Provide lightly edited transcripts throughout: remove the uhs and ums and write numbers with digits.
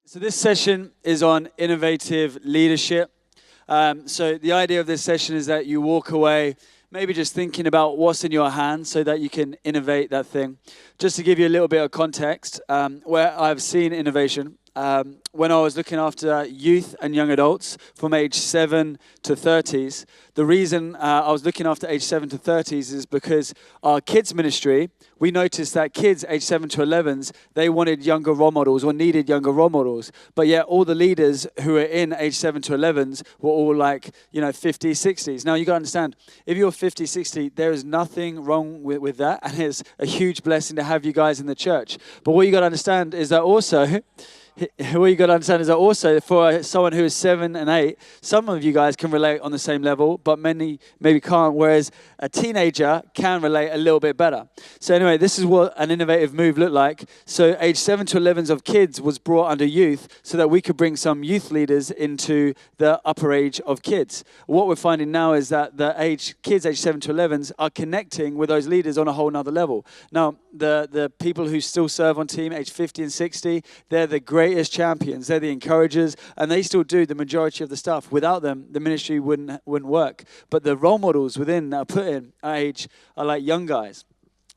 So this session is on innovative leadership. So the idea of this session is that you walk away maybe just thinking about what's in your hand so that you can innovate that thing. Just to give you a little bit of context, where I've seen innovation, when I was looking after youth and young adults from age 7 to 30s, the reason I was looking after age 7 to 30s is because our kids ministry, we noticed that kids age 7 to 11s, they wanted younger role models or needed younger role models. But yet all the leaders who were in age 7 to 11s were all like, 50s, 60s. Now you got to understand, if you're 50, 60, there is nothing wrong with that. And it's a huge blessing to have you guys in the church. But what you got to understand is that also... What you got to understand is that also for someone who is 7 and 8, some of you guys can relate on the same level, but many maybe can't, whereas a teenager can relate a little bit better. So anyway, this is what an innovative move looked like. So age 7 to 11s of kids was brought under youth so that we could bring some youth leaders into the upper age of kids. What we're finding now is that the kids age 7 to 11s are connecting with those leaders on a whole nother level. Now, the people who still serve on team age 50 and 60, they're the greatest champions. They're the encouragers, and they still do the majority of the stuff. Without them, the ministry wouldn't work. But the role models within that are put in at age are like young guys.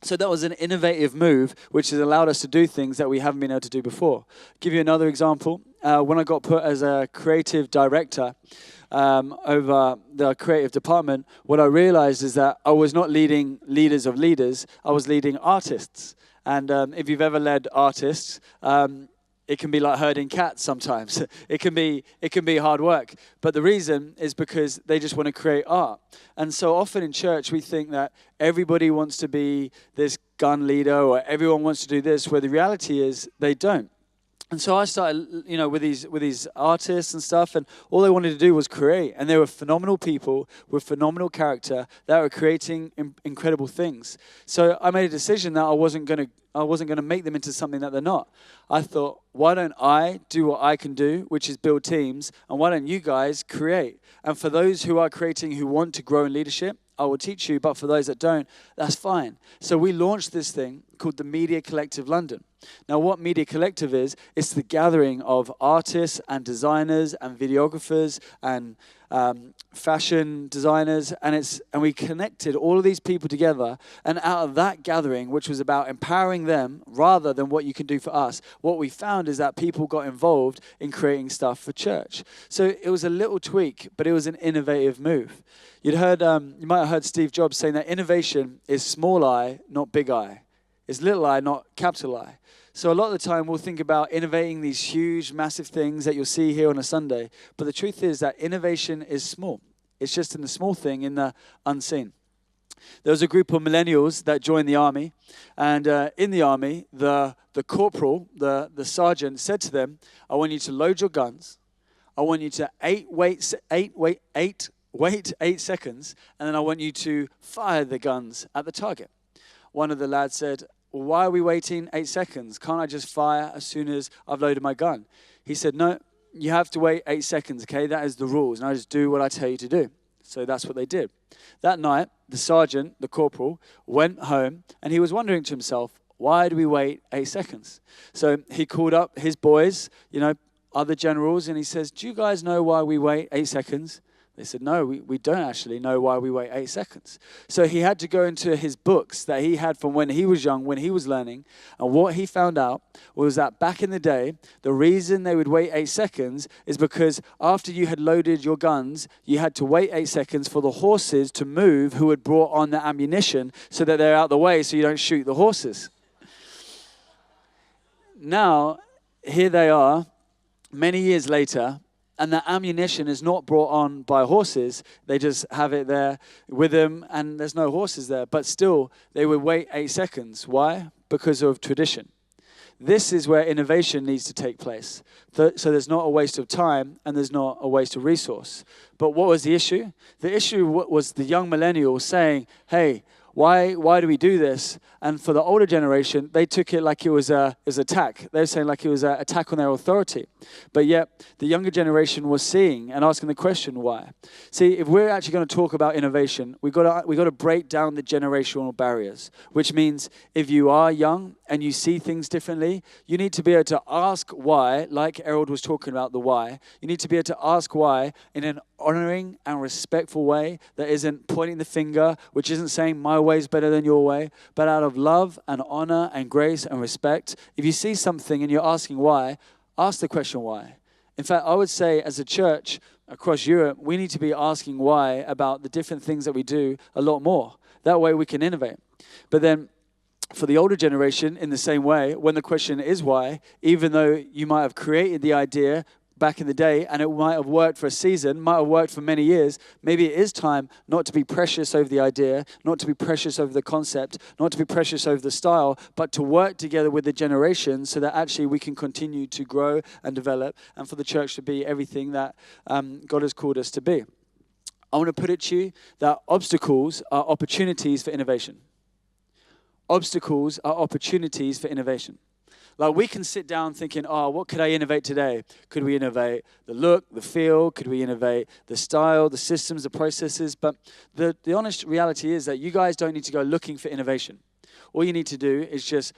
So that was an innovative move, which has allowed us to do things that we haven't been able to do before. Give you another example. When I got put as a creative director over the creative department, what I realized is that I was not leading leaders of leaders, I was leading artists. And if you've ever led artists, it can be like herding cats sometimes. It can be hard work. But the reason is because they just want to create art. And so often in church, we think that everybody wants to be this gun leader or everyone wants to do this, where the reality is they don't. And so I started, with these artists and stuff, and all they wanted to do was create. And they were phenomenal people with phenomenal character that were creating incredible things. So I made a decision that I wasn't going to make them into something that they're not. I thought, why don't I do what I can do, which is build teams, and why don't you guys create? And for those who are creating, who want to grow in leadership, I will teach you, but for those that don't, that's fine. So we launched this thing called the Media Collective London. Now, what Media Collective is, it's the gathering of artists and designers and videographers and fashion designers, and we connected all of these people together, and out of that gathering, which was about empowering them rather than what you can do for us, what we found is that people got involved in creating stuff for church. So it was a little tweak, but it was an innovative move. You might have heard Steve Jobs saying that innovation is small I, not big I. It's little I, not capital I. So a lot of the time we'll think about innovating these huge, massive things that you'll see here on a Sunday. But the truth is that innovation is small. It's just in the small thing, in the unseen. There was a group of millennials that joined the army. And in the army, the corporal, the sergeant, said to them, I want you to load your guns. I want you to wait 8 seconds. And then I want you to fire the guns at the target. One of the lads said, well, why are we waiting 8 seconds? Can't I just fire as soon as I've loaded my gun? He said, no, you have to wait 8 seconds, okay? That is the rules, and I just do what I tell you to do. So that's what they did. That night, the sergeant, the corporal, went home, and he was wondering to himself, why do we wait 8 seconds? So he called up his boys, other generals, and he says, do you guys know why we wait 8 seconds? They said, no, we don't actually know why we wait 8 seconds. So he had to go into his books that he had from when he was young, when he was learning. And what he found out was that back in the day, the reason they would wait 8 seconds is because after you had loaded your guns, you had to wait 8 seconds for the horses to move who had brought on the ammunition so that they're out the way so you don't shoot the horses. Now, here they are, many years later, and the ammunition is not brought on by horses. They just have it there with them, and there's no horses there. But still, they would wait 8 seconds. Why? Because of tradition. This is where innovation needs to take place. So there's not a waste of time, and there's not a waste of resource. But what was the issue? The issue was the young millennial saying, hey, Why do we do this? And for the older generation, they took it like it was an attack. They were saying like it was an attack on their authority. But yet, the younger generation was seeing and asking the question, why? See, if we're actually going to talk about innovation, we got to break down the generational barriers, which means if you are young and you see things differently, you need to be able to ask why, like Errol was talking about the why. You need to be able to ask why in an honoring and respectful way that isn't pointing the finger, which isn't saying my way is better than your way, but out of love and honor and grace and respect. If you see something and you're asking why, ask the question why. In fact, I would say as a church across Europe, we need to be asking why about the different things that we do a lot more. That way we can innovate. But then for the older generation, in the same way, when the question is why, even though you might have created the idea back in the day, and it might have worked for a season, might have worked for many years, maybe it is time not to be precious over the idea, not to be precious over the concept, not to be precious over the style, but to work together with the generation so that actually we can continue to grow and develop and for the church to be everything that God has called us to be. I want to put it to you that obstacles are opportunities for innovation. Obstacles are opportunities for innovation. Like we can sit down thinking, oh, what could I innovate today? Could we innovate the look, the feel? Could we innovate the style, the systems, the processes? But the honest reality is that you guys don't need to go looking for innovation. All you need to do is just,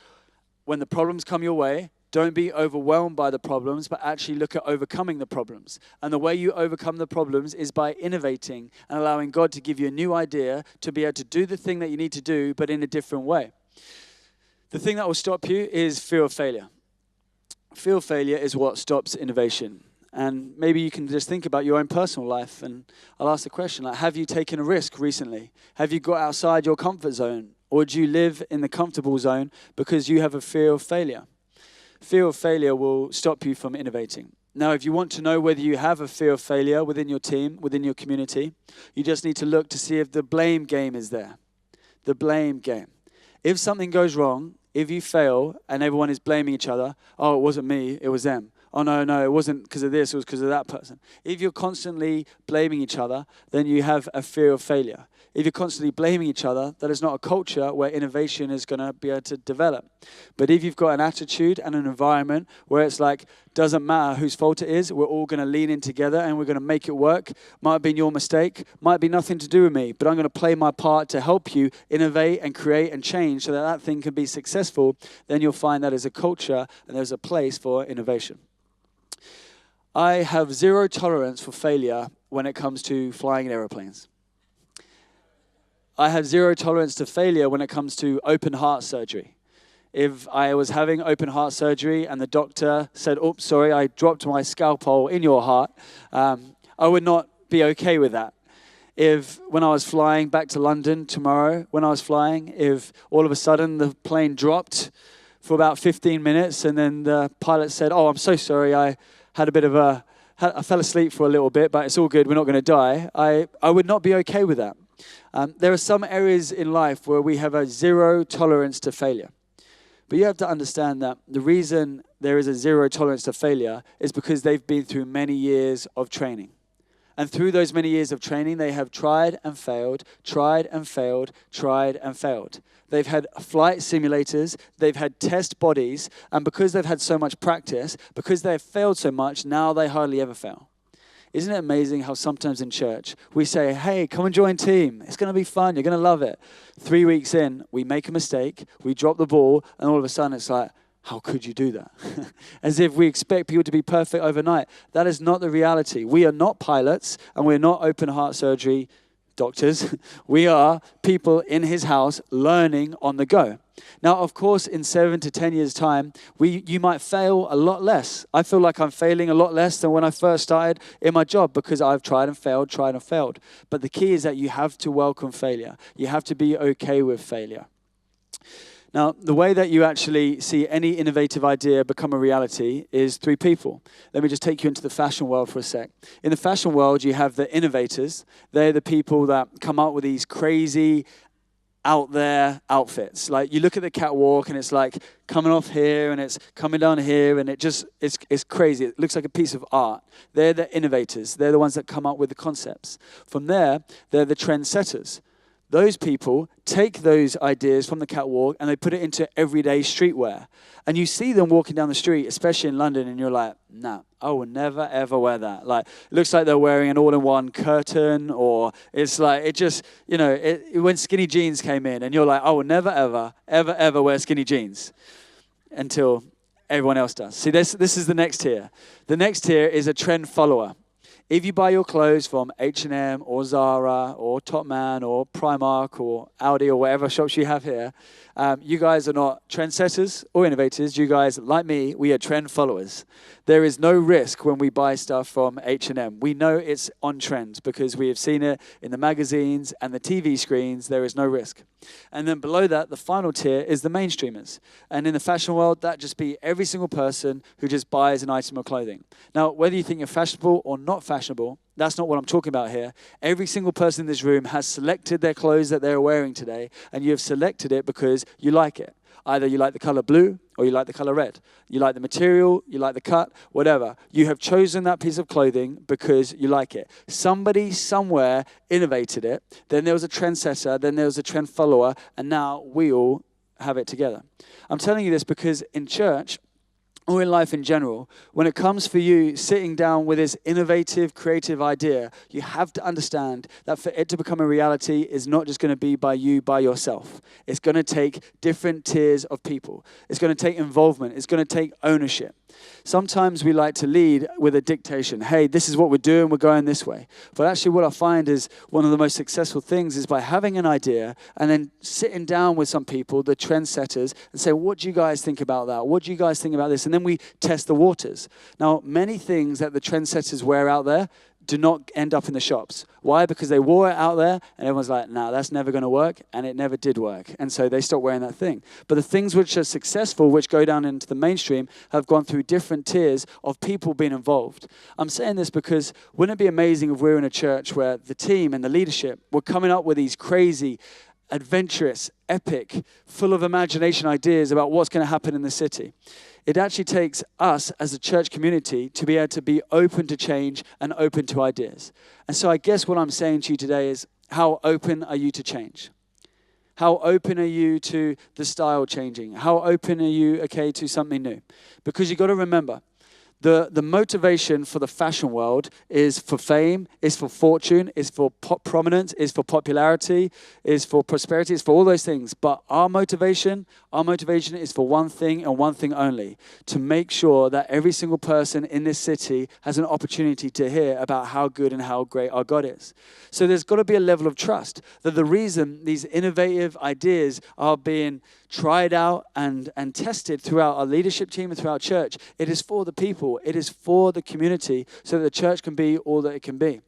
when the problems come your way, don't be overwhelmed by the problems, but actually look at overcoming the problems. And the way you overcome the problems is by innovating and allowing God to give you a new idea to be able to do the thing that you need to do, but in a different way. The thing that will stop you is fear of failure. Fear of failure is what stops innovation. And maybe you can just think about your own personal life. And I'll ask the question, like, have you taken a risk recently? Have you got outside your comfort zone? Or do you live in the comfortable zone because you have a fear of failure? Fear of failure will stop you from innovating. Now, if you want to know whether you have a fear of failure within your team, within your community, you just need to look to see if the blame game is there. The blame game. If something goes wrong, if you fail and everyone is blaming each other, oh, it wasn't me, it was them. Oh, no, it wasn't because of this, it was because of that person. If you're constantly blaming each other, then you have a fear of failure. If you're constantly blaming each other, that is not a culture where innovation is going to be able to develop. But if you've got an attitude and an environment where it's like, doesn't matter whose fault it is, we're all going to lean in together and we're going to make it work. Might have been your mistake, might be nothing to do with me, but I'm going to play my part to help you innovate and create and change so that that thing can be successful, then you'll find that as a culture and there's a place for innovation. I have zero tolerance for failure when it comes to flying in aeroplanes. I have zero tolerance to failure when it comes to open heart surgery. If I was having open heart surgery and the doctor said, oops, sorry, I dropped my scalpel in your heart, I would not be okay with that. If when I was flying back to London tomorrow, if all of a sudden the plane dropped for about 15 minutes and then the pilot said, oh, I'm so sorry, I had a bit of I fell asleep for a little bit, but it's all good, we're not going to die, I would not be okay with that. There are some areas in life where we have a zero tolerance to failure. But you have to understand that the reason there is a zero tolerance to failure is because they've been through many years of training. And through those many years of training, they have tried and failed, tried and failed, tried and failed. They've had flight simulators, they've had test bodies, and because they've had so much practice, because they've failed so much, now they hardly ever fail. Isn't it amazing how sometimes in church we say, hey, come and join team. It's going to be fun. You're going to love it. 3 weeks in, we make a mistake, we drop the ball, and all of a sudden it's like, how could you do that? As if we expect people to be perfect overnight. That is not the reality. We are not pilots, and we're not open heart surgery doctors. We are people in his house learning on the go. Now, of course, in 7 to 10 years' time, you might fail a lot less. I feel like I'm failing a lot less than when I first started in my job because I've tried and failed. But the key is that you have to welcome failure. You have to be okay with failure. Now, the way that you actually see any innovative idea become a reality is through people. Let me just take you into the fashion world for a sec. In the fashion world, you have the innovators. They're the people that come up with these crazy out there outfits. Like you look at the catwalk and it's like coming off here and it's coming down here and it's crazy. It looks like a piece of art. They're the innovators. They're the ones that come up with the concepts. From there, they're the trendsetters. Those people take those ideas from the catwalk and they put it into everyday streetwear. And you see them walking down the street, especially in London, and you're like, nah, I will never, ever wear that. Like, it looks like they're wearing an all-in-one curtain, or it's like, it just, when skinny jeans came in, and you're like, I will never, ever, ever, ever wear skinny jeans until everyone else does. See, this is the next tier. The next tier is a trend follower. If you buy your clothes from H&M or Zara or Topman or Primark or Aldi or whatever shops you have here, you guys are not trendsetters or innovators. You guys, like me, we are trend followers. There is no risk when we buy stuff from H&M. We know it's on trend because we have seen it in the magazines and the TV screens. There is no risk. And then below that, the final tier is the mainstreamers. And in the fashion world, that just be every single person who just buys an item of clothing. Now, whether you think you're fashionable or not fashionable, that's not what I'm talking about here. Every single person in this room has selected their clothes that they're wearing today, and you have selected it because you like it. Either you like the color blue or you like the color red. You like the material, you like the cut, whatever. You have chosen that piece of clothing because you like it. Somebody somewhere innovated it. Then there was a trendsetter, then there was a trend follower, and now we all have it together. I'm telling you this because in church, or in life in general, when it comes for you sitting down with this innovative, creative idea, you have to understand that for it to become a reality is not just going to be by you, by yourself. It's going to take different tiers of people. It's going to take involvement. It's going to take ownership. Sometimes we like to lead with a dictation. Hey, this is what we're doing. We're going this way. But actually what I find is one of the most successful things is by having an idea and then sitting down with some people, the trendsetters, and say, what do you guys think about that? What do you guys think about this? And then we test the waters. Now, many things that the trendsetters wear out there do not end up in the shops. Why? Because they wore it out there and everyone's like, nah, that's never going to work, and it never did work. And so they stopped wearing that thing. But the things which are successful, which go down into the mainstream, have gone through different tiers of people being involved. I'm saying this because wouldn't it be amazing if we were in a church where the team and the leadership were coming up with these crazy, adventurous, epic, full of imagination ideas about what's going to happen in the city? It actually takes us as a church community to be able to be open to change and open to ideas. And so I guess what I'm saying to you today is, how open are you to change? How open are you to the style changing? How open are you, to something new? Because you've got to remember, the motivation for the fashion world is for fame, is for fortune, is for prominence, is for popularity, is for prosperity, is for all those things. But our motivation is for one thing and one thing only: to make sure that every single person in this city has an opportunity to hear about how good and how great our God is. So there's got to be a level of trust that the reason these innovative ideas are being tried out and tested throughout our leadership team and throughout church, it is for the people, it is for the community, so that the church can be all that it can be.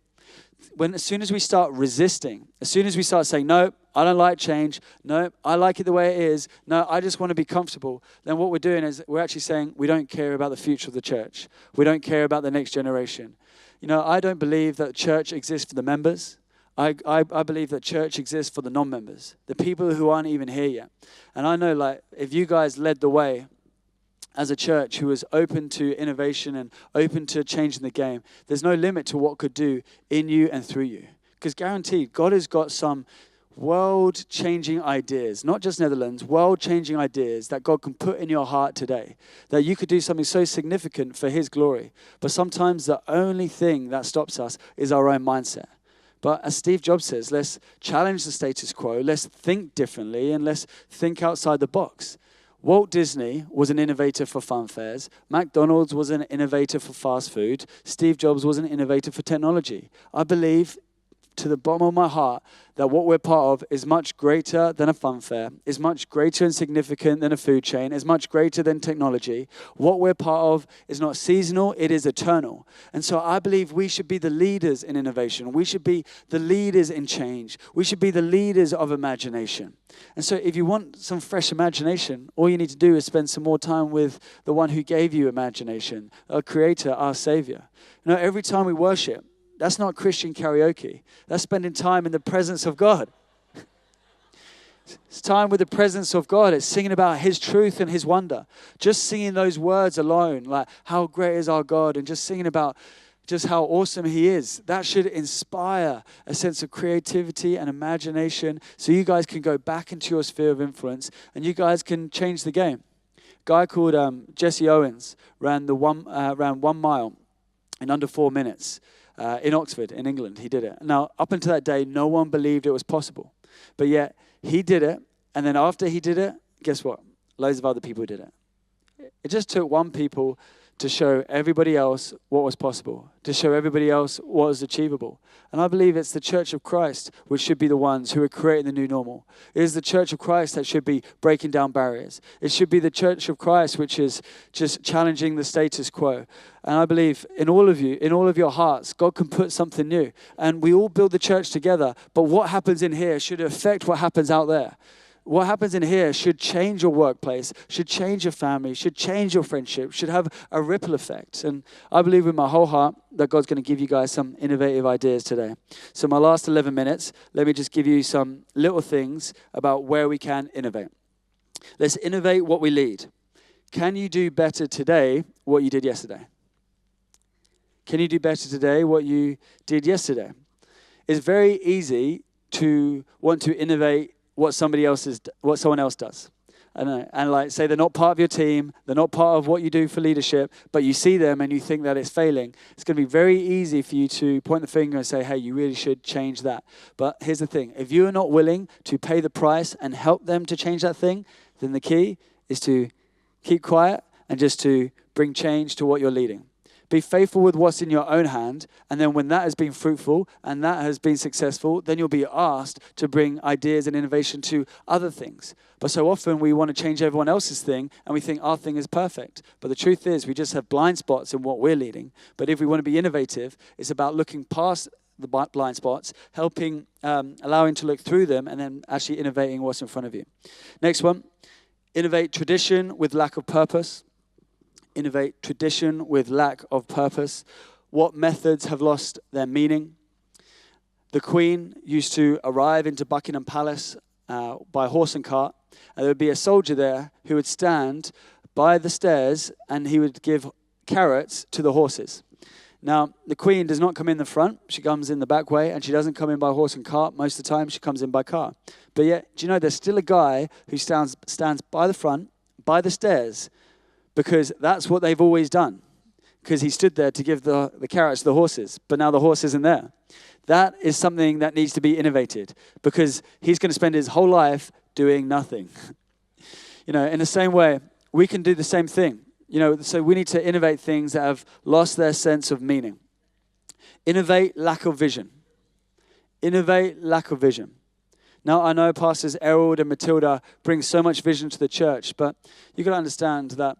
As soon as we start resisting, as soon as we start saying, no, I don't like change, no, I like it the way it is, no, I just want to be comfortable, then what we're doing is we're actually saying we don't care about the future of the church. We don't care about the next generation. I don't believe that church exists for the members. I believe that church exists for the non-members, the people who aren't even here yet. And I know, if you guys led the way as a church who was open to innovation and open to changing the game, there's no limit to what could do in you and through you. Because guaranteed, God has got some world-changing ideas, not just Netherlands, world-changing ideas that God can put in your heart today, that you could do something so significant for His glory. But sometimes the only thing that stops us is our own mindset. But as Steve Jobs says, let's challenge the status quo, let's think differently, and let's think outside the box. Walt Disney was an innovator for fun fairs. McDonald's was an innovator for fast food. Steve Jobs was an innovator for technology. I believe to the bottom of my heart that what we're part of is much greater than a fun fair, is much greater and significant than a food chain, is much greater than technology. What we're part of is not seasonal, it is eternal. And so I believe we should be the leaders in innovation. We should be the leaders in change. We should be the leaders of imagination. And so if you want some fresh imagination, all you need to do is spend some more time with the one who gave you imagination, our creator, our savior. Every time we worship, that's not Christian karaoke. That's spending time in the presence of God. It's time with the presence of God. It's singing about His truth and His wonder. Just singing those words alone, like how great is our God, and just singing about just how awesome he is. That should inspire a sense of creativity and imagination so you guys can go back into your sphere of influence and you guys can change the game. A guy called Jesse Owens ran 1 mile in under 4 minutes in Oxford, in England. He did it. Now, up until that day, no one believed it was possible. But yet, he did it. And then after he did it, guess what? Loads of other people did it. It just took one people to show everybody else what was possible, to show everybody else what was achievable. And I believe it's the Church of Christ which should be the ones who are creating the new normal. It is the Church of Christ that should be breaking down barriers. It should be the Church of Christ which is just challenging the status quo. And I believe in all of you, in all of your hearts, God can put something new. And we all build the church together, but what happens in here should affect what happens out there. What happens in here should change your workplace, should change your family, should change your friendship, should have a ripple effect. And I believe with my whole heart that God's going to give you guys some innovative ideas today. So my last 11 minutes, let me just give you some little things about where we can innovate. Let's innovate what we lead. Can you do better today what you did yesterday? Can you do better today what you did yesterday? It's very easy to want to innovate what someone else does. I know. And like say they're not part of your team, they're not part of what you do for leadership, but you see them and you think that it's failing. It's going to be very easy for you to point the finger and say, hey, you really should change that. But here's the thing. If you are not willing to pay the price and help them to change that thing, then the key is to keep quiet and just to bring change to what you're leading. Be faithful with what's in your own hand, and then when that has been fruitful and that has been successful, then you'll be asked to bring ideas and innovation to other things. But so often we want to change everyone else's thing, and we think our thing is perfect. But the truth is we just have blind spots in what we're leading. But if we want to be innovative, it's about looking past the blind spots, helping, allowing to look through them, and then actually innovating what's in front of you. Next one, innovate tradition with lack of purpose. Innovate tradition with lack of purpose. What methods have lost their meaning? The Queen used to arrive into Buckingham Palace by horse and cart, and there would be a soldier there who would stand by the stairs and he would give carrots to the horses. Now, the Queen does not come in the front. She comes in the back way, and she doesn't come in by horse and cart. Most of the time, she comes in by car. But yet, do you know there's still a guy who stands by the front, by the stairs, because that's what they've always done. Because he stood there to give the carrots to the horses, but now the horse isn't there. That is something that needs to be innovated, because he's going to spend his whole life doing nothing. In the same way, we can do the same thing. So we need to innovate things that have lost their sense of meaning. Innovate lack of vision. Innovate lack of vision. Now, I know Pastors Errol and Matilda bring so much vision to the church, but you've got to understand that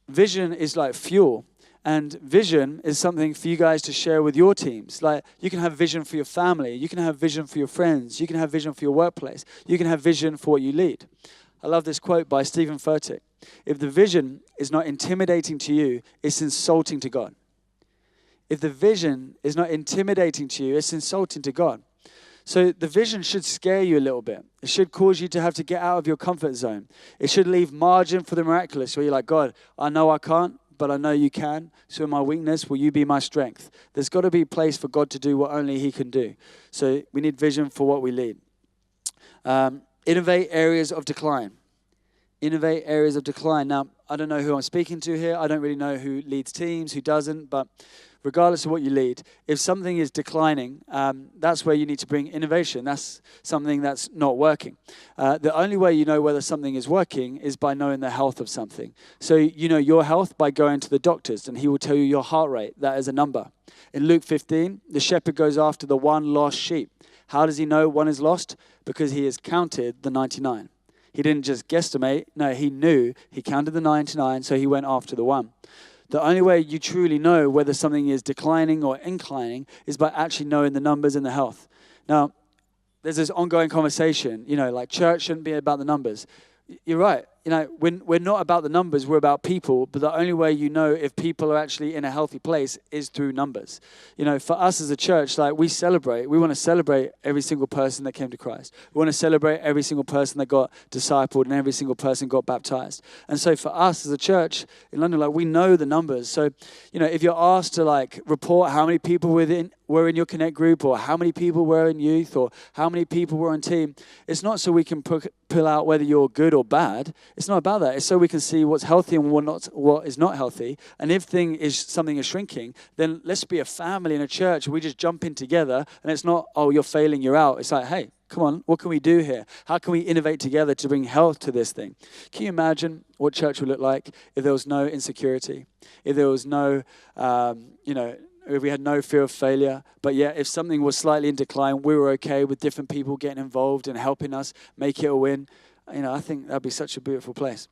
vision is like fuel, and vision is something for you guys to share with your teams. Like, you can have vision for your family, you can have vision for your friends, you can have vision for your workplace, you can have vision for what you lead. I love this quote by Stephen Furtick. If the vision is not intimidating to you, it's insulting to God. If the vision is not intimidating to you, it's insulting to God. So the vision should scare you a little bit. It should cause you to have to get out of your comfort zone. It should leave margin for the miraculous, where you're like, God, I know I can't, but I know you can. So in my weakness, will you be my strength? There's got to be a place for God to do what only he can do. So we need vision for what we lead. Innovate areas of decline. Innovate areas of decline. Now, I don't know who I'm speaking to here. I don't really know who leads teams, who doesn't, but regardless of what you lead, if something is declining, that's where you need to bring innovation. That's something that's not working. The only way you know whether something is working is by knowing the health of something. So you know your health by going to the doctors, and he will tell you your heart rate. That is a number. In Luke 15, the shepherd goes after the one lost sheep. How does he know one is lost? Because he has counted the 99. He didn't just guesstimate. No, he knew. He counted the 99, so he went after the one. The only way you truly know whether something is declining or inclining is by actually knowing the numbers and the health. Now, there's this ongoing conversation, like church shouldn't be about the numbers. You're right. we're not about the numbers, we're about people, but the only way you know if people are actually in a healthy place is through numbers. For us as a church, we want to celebrate every single person that came to Christ. We want to celebrate every single person that got discipled and every single person got baptized. And so for us as a church in London, we know the numbers. So, if you're asked to report how many people were in your Connect group, or how many people were in youth, or how many people were on team, it's not so we can pull out whether you're good or bad. It's not about that. It's so we can see what's healthy and what is not healthy. And if something is shrinking, then let's be a family in a church. We just jump in together, and it's not, oh, you're failing, you're out. It's like, hey, come on, what can we do here? How can we innovate together to bring health to this thing? Can you imagine what church would look like if there was no insecurity, if there was no, if we had no fear of failure, but yet if something was slightly in decline, we were okay with different people getting involved and helping us make it a win? I think that'd be such a beautiful place.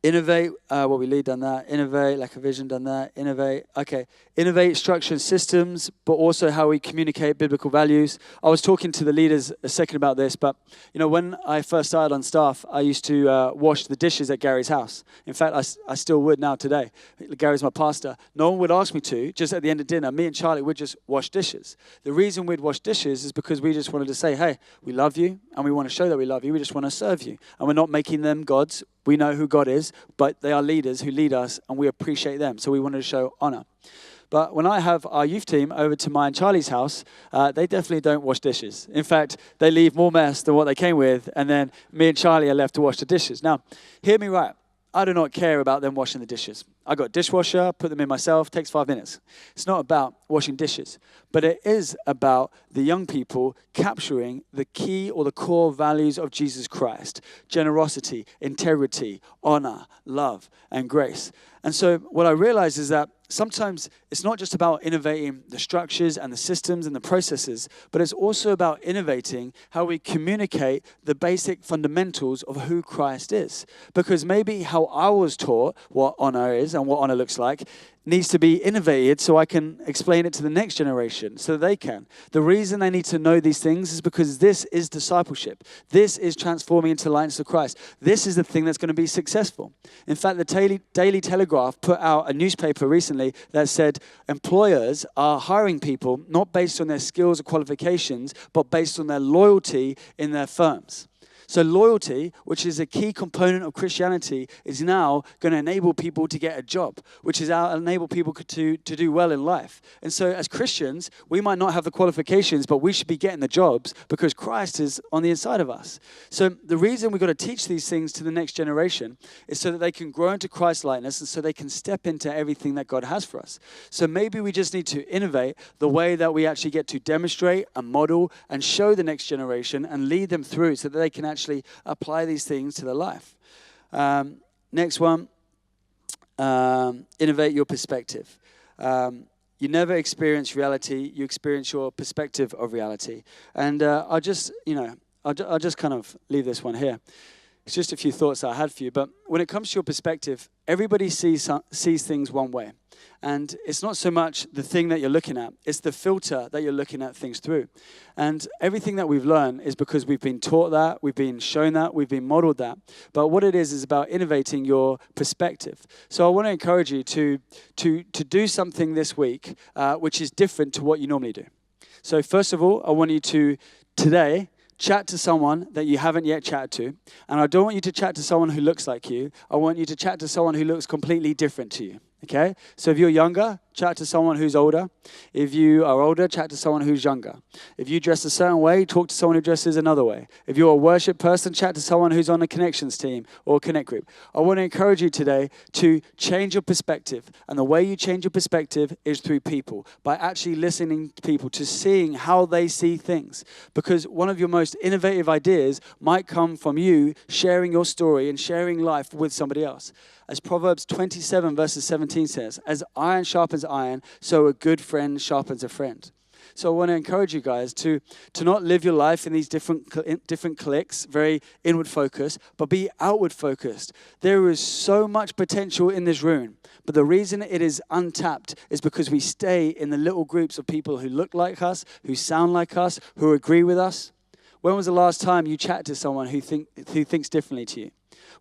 Innovate, what we lead, done that. Innovate, lack of vision, done that. Innovate, okay. Innovate structure and systems, but also how we communicate biblical values. I was talking to the leaders a second about this, but when I first started on staff, I used to wash the dishes at Gary's house. In fact, I still would now today. Gary's my pastor. No one would ask me to. Just at the end of dinner, me and Charlie would just wash dishes. The reason we'd wash dishes is because we just wanted to say, hey, we love you, and we want to show that we love you. We just want to serve you, and we're not making them gods. We know who God is, but they are leaders who lead us, and we appreciate them. So we wanted to show honor. But when I have our youth team over to mine and Charlie's house, they definitely don't wash dishes. In fact, they leave more mess than what they came with, and then me and Charlie are left to wash the dishes. Now, hear me right. I do not care about them washing the dishes. I got a dishwasher, put them in myself, takes 5 minutes. It's not about washing dishes, but it is about the young people capturing the key or the core values of Jesus Christ: generosity, integrity, honor, love, and grace. And so what I realize is that sometimes it's not just about innovating the structures and the systems and the processes, but it's also about innovating how we communicate the basic fundamentals of who Christ is. Because maybe how I was taught what honor is and what honor looks like needs to be innovated so I can explain it to the next generation so that they can. The reason they need to know these things is because this is discipleship. This is transforming into likeness of Christ. This is the thing that's going to be successful. In fact, the Daily Telegraph put out a newspaper recently that said employers are hiring people not based on their skills or qualifications, but based on their loyalty in their firms. So loyalty, which is a key component of Christianity, is now going to enable people to get a job, which is enable people to do well in life. And so as Christians, we might not have the qualifications, but we should be getting the jobs because Christ is on the inside of us. So the reason we've got to teach these things to the next generation is so that they can grow into Christ likeness and so they can step into everything that God has for us. So maybe we just need to innovate the way that we actually get to demonstrate and model and show the next generation and lead them through so that they can actually apply these things to their life. Next one, innovate your perspective. You never experience reality, you experience your perspective of reality. And I'll just kind of leave this one here. It's just a few thoughts I had for you. But when it comes to your perspective, everybody sees things one way. And it's not so much the thing that you're looking at, it's the filter that you're looking at things through. And everything that we've learned is because we've been taught that, we've been shown that, we've been modeled that. But what it is about innovating your perspective. So I want to encourage you to do something this week which is different to what you normally do. So first of all, I want you to today chat to someone that you haven't yet chatted to. And I don't want you to chat to someone who looks like you. I want you to chat to someone who looks completely different to you. Okay? So if you're younger, chat to someone who's older. If you are older, chat to someone who's younger. If you dress a certain way, talk to someone who dresses another way. If you're a worship person, chat to someone who's on a connections team or a connect group. I want to encourage you today to change your perspective. And the way you change your perspective is through people, by actually listening to people, to seeing how they see things. Because one of your most innovative ideas might come from you sharing your story and sharing life with somebody else. As Proverbs 27 verses 17 says, as iron sharpens iron, so a good friend sharpens a friend. So I want to encourage you guys to not live your life in these different cliques, very inward focused, but be outward focused. There is so much potential in this room, but the reason it is untapped is because we stay in the little groups of people who look like us, who sound like us, who agree with us. When was the last time you chatted to someone who thinks differently to you?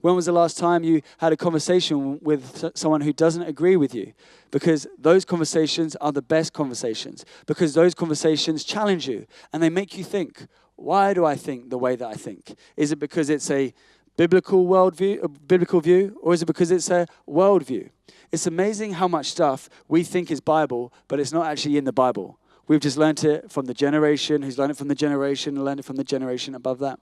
When was the last time you had a conversation with someone who doesn't agree with you? Because those conversations are the best conversations. Because those conversations challenge you and they make you think, why do I think the way that I think? Is it because it's a biblical worldview, a biblical view, or is it because it's a worldview? It's amazing how much stuff we think is Bible, but it's not actually in the Bible. We've just learned it from the generation, who's learned it from the generation, and learned it from the generation above that.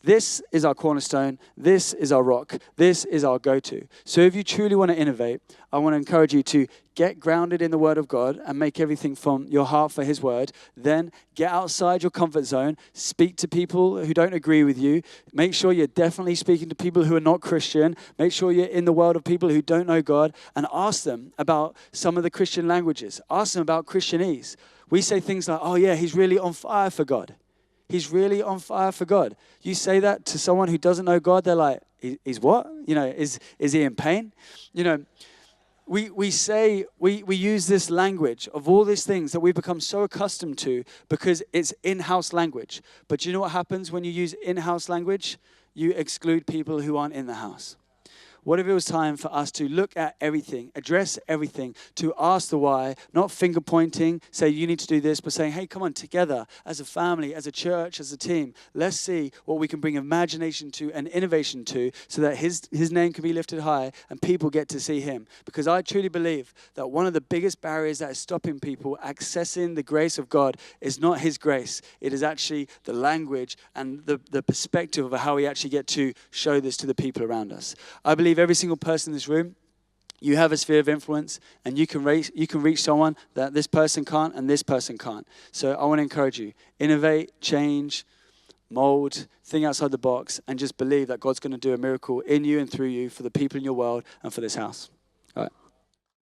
This is our cornerstone. This is our rock. This is our go-to. So if you truly want to innovate, I want to encourage you to get grounded in the Word of God and make everything from your heart for His Word. Then get outside your comfort zone. Speak to people who don't agree with you. Make sure you're definitely speaking to people who are not Christian. Make sure you're in the world of people who don't know God, and ask them about some of the Christian languages. Ask them about Christianese. We say things like, oh yeah, he's really on fire for God. He's really on fire for God. You say that to someone who doesn't know God, they're like, he's what? Is he in pain? We use this language of all these things that we've become so accustomed to because it's in-house language. But do you know what happens when you use in-house language? You exclude people who aren't in the house. What if it was time for us to look at everything, address everything, to ask the why, not finger pointing, say you need to do this, but saying, hey, come on, together, as a family, as a church, as a team, let's see what we can bring imagination to and innovation to so that his name can be lifted high and people get to see him. Because I truly believe that one of the biggest barriers that is stopping people accessing the grace of God is not his grace. It is actually the language and the perspective of how we actually get to show this to the people around us. I believe every single person in this room, you have a sphere of influence, and you can reach someone that this person can't and this person can't. So I want to encourage you, innovate, change, mold, think outside the box, and just believe that God's going to do a miracle in you and through you for the people in your world and for this house. All right.